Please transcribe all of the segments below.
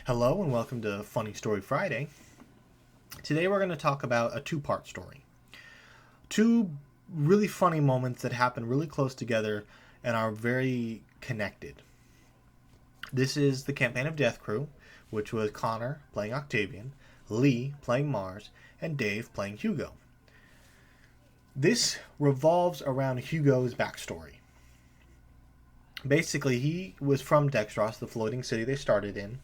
Hello and welcome to Funny Story Friday. Today we're going to talk about a two-part story. Two really funny moments that happen really close together and are very connected. This is the Campaign of Death Crew, which was Connor playing Octavian, Lee playing Mars, and Dave playing Hugo. This revolves around Hugo's backstory. Basically, he was from Dextros, the floating city they started in,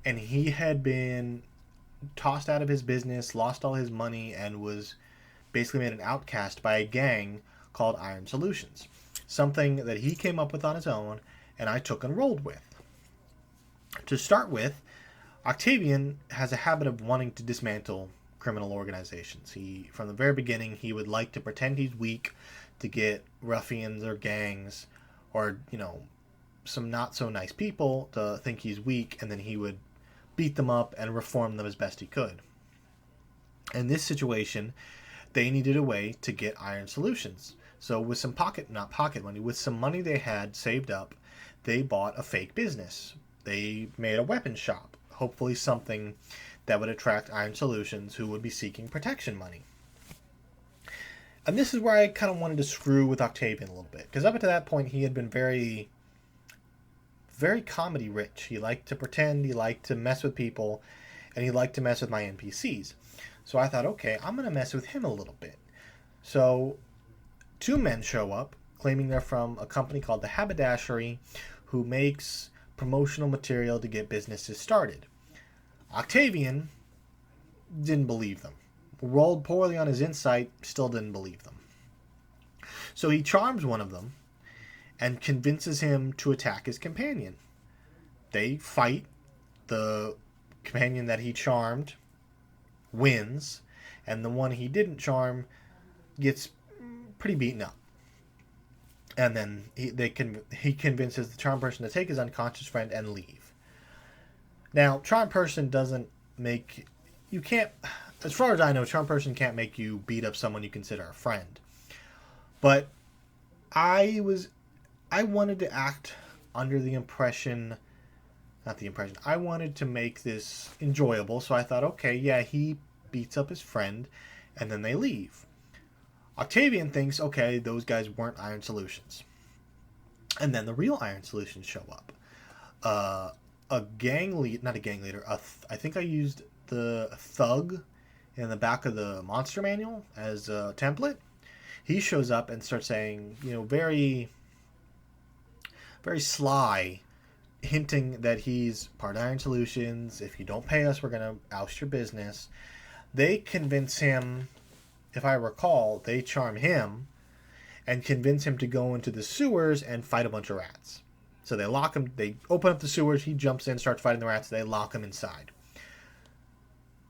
and he had been tossed out of his business, lost all his money, and was basically made an outcast by a gang called Iron Solutions. Something that he came up with on his own, and I took and rolled with. To start with, Octavian has a habit of wanting to dismantle criminal organizations. From the very beginning, he would like to pretend he's weak to get ruffians or gangs or, some not so nice people to think he's weak, and then he would beat them up and reform them as best he could. In this situation, they needed a way to get Iron Solutions. So with some with some money they had saved up, they bought a fake business. They made a weapon shop, hopefully something that would attract Iron Solutions, who would be seeking protection money. And this is where I kind of wanted to screw with Octavian a little bit, because up until that point he had been very comedy rich. He liked to pretend, he liked to mess with people, and he liked to mess with my NPCs. So I thought, okay, I'm going to mess with him a little bit. So two men show up, claiming they're from a company called the Haberdashery, who makes promotional material to get businesses started. Octavian didn't believe them. Rolled poorly on his insight, still didn't believe them. So he charms one of them and convinces him to attack his companion. They fight. The companion that he charmed wins, and the one he didn't charm gets pretty beaten up. And then he convinces the charmed person to take his unconscious friend and leave. Now, charmed person doesn't make... You can't... As far as I know, charmed person can't make you beat up someone you consider a friend. But I wanted to act under the impression... Not the impression. I wanted to make this enjoyable, so I thought, okay, yeah, he beats up his friend, and then they leave. Octavian thinks, okay, those guys weren't Iron Solutions. And then the real Iron Solutions show up. A gang lead... Not a gang leader. I think I used the thug in the back of the monster manual as a template. He shows up and starts saying, very, very sly, hinting that he's part Iron Solutions. If you don't pay us, we're going to oust your business. They convince him, if I recall, they charm him and convince him to go into the sewers and fight a bunch of rats. So they lock him, they open up the sewers, he jumps in, starts fighting the rats, they lock him inside.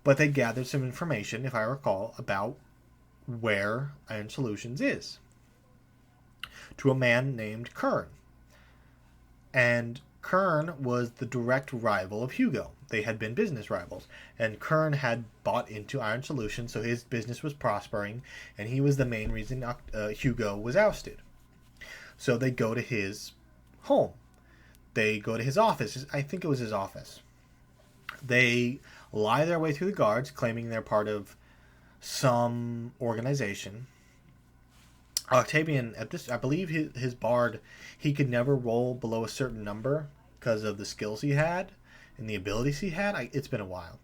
But they gathered some information, if I recall, about where Iron Solutions is, to a man named Kern. And Kern was the direct rival of Hugo. They had been business rivals, and Kern had bought into Iron Solutions, so his business was prospering, and he was the main reason Hugo was ousted. So they go to his home. They go to his office. I think it was his office. They lie their way through the guards, claiming they're part of some organization. Octavian, at this, I believe his bard, he could never roll below a certain number because of the skills he had and the abilities he had. It's been a while.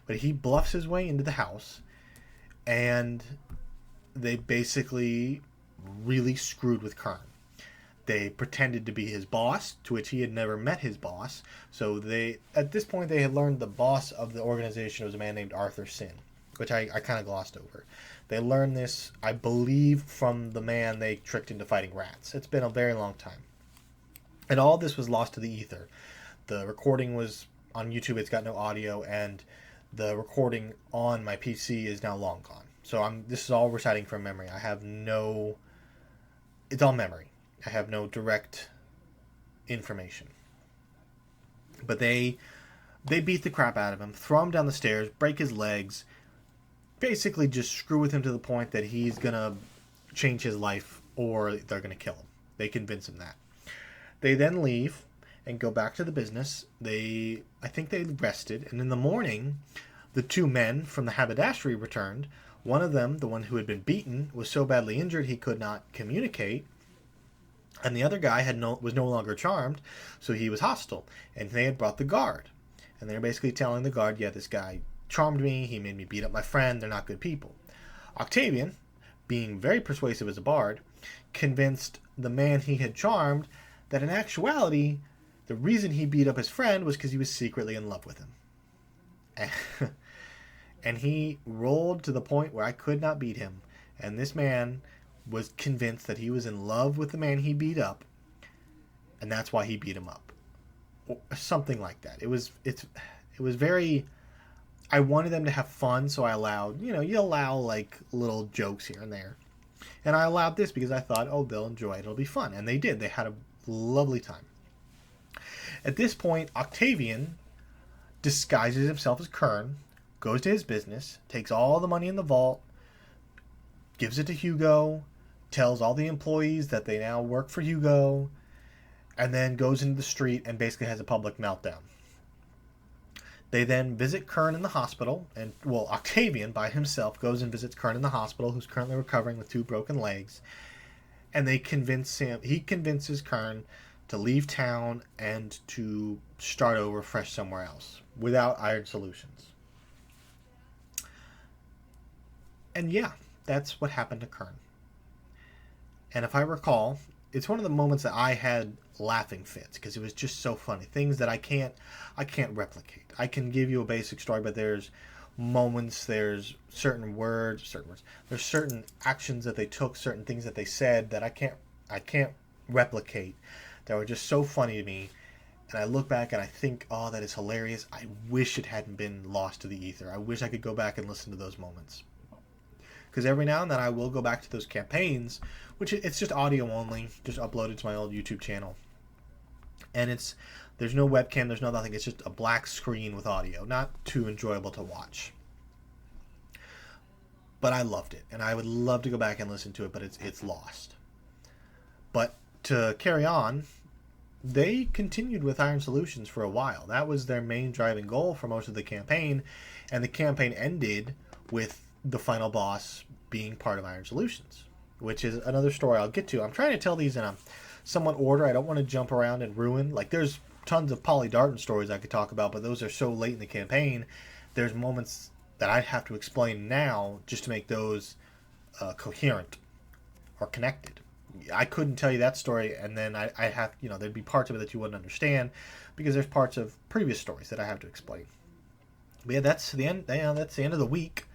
But he bluffs his way into the house, and they basically really screwed with Kern. They pretended to be his boss, to which he had never met his boss. So at this point, they had learned the boss of the organization was a man named Arthur Sin, which I kind of glossed over. They learned this, I believe, from the man they tricked into fighting rats. It's been a very long time. And all this was lost to the ether. The recording was on YouTube, it's got no audio, and the recording on my PC is now long gone. So this is all reciting from memory. It's all memory. I have no direct information. But they beat the crap out of him, throw him down the stairs, break his legs, basically just screw with him to the point that he's going to change his life or they're going to kill him. They convince him that. They then leave, and go back to the business. I think they rested, and in the morning, the two men from the haberdashery returned. One of them, the one who had been beaten, was so badly injured he could not communicate, and the other guy was no longer charmed, so he was hostile, and they had brought the guard. And they're basically telling the guard, yeah, this guy charmed me, he made me beat up my friend, they're not good people. Octavian, being very persuasive as a bard, convinced the man he had charmed that in actuality, the reason he beat up his friend was because he was secretly in love with him. And he rolled to the point where I could not beat him. And this man was convinced that he was in love with the man he beat up, and that's why he beat him up. Or something like that. It was very... I wanted them to have fun, so I allowed, you allow like little jokes here and there. And I allowed this because I thought, oh, they'll enjoy it. It'll be fun. And they did. They had a lovely time. At this point, Octavian disguises himself as Kern, goes to his business, takes all the money in the vault, gives it to Hugo, tells all the employees that they now work for Hugo, and then goes into the street and basically has a public meltdown. They then visit Kern in the hospital, and, well, Octavian by himself goes and visits Kern in the hospital, who's currently recovering with 2 broken legs, and he convinces Kern to leave town and to start over fresh somewhere else, without Iron Solutions. And yeah, that's what happened to Kern. And if I recall, it's one of the moments that I had laughing fits because it was just so funny. Things that I can't replicate. I can give you a basic story, but there's moments, there's certain words, there's certain actions that they took, certain things that they said that I can't replicate, that were just so funny to me. And I look back and I think, oh, that is hilarious. I wish it hadn't been lost to the ether. I wish I could go back and listen to those moments. Because every now and then I will go back to those campaigns, which it's just audio only, just uploaded to my old YouTube channel. And there's no webcam, there's no nothing, it's just a black screen with audio. Not too enjoyable to watch. But I loved it, and I would love to go back and listen to it, but it's lost. But to carry on, they continued with Iron Solutions for a while. That was their main driving goal for most of the campaign, and the campaign ended with the final boss being part of Iron Solutions, which is another story I'll get to. I'm trying to tell these in a somewhat order. I don't want to jump around and ruin. Like, there's tons of Polly Darton stories I could talk about, but those are so late in the campaign. There's moments that I have to explain now just to make those coherent or connected. I couldn't tell you that story, and then I have, there'd be parts of it that you wouldn't understand because there's parts of previous stories that I have to explain. But yeah, that's the end. That's the end of the week.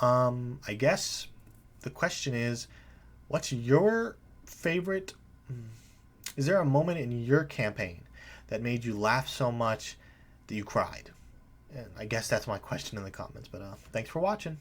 I guess the question is, what's your favorite? Is there a moment in your campaign that made you laugh so much that you cried? And I guess that's my question in the comments. But thanks for watching.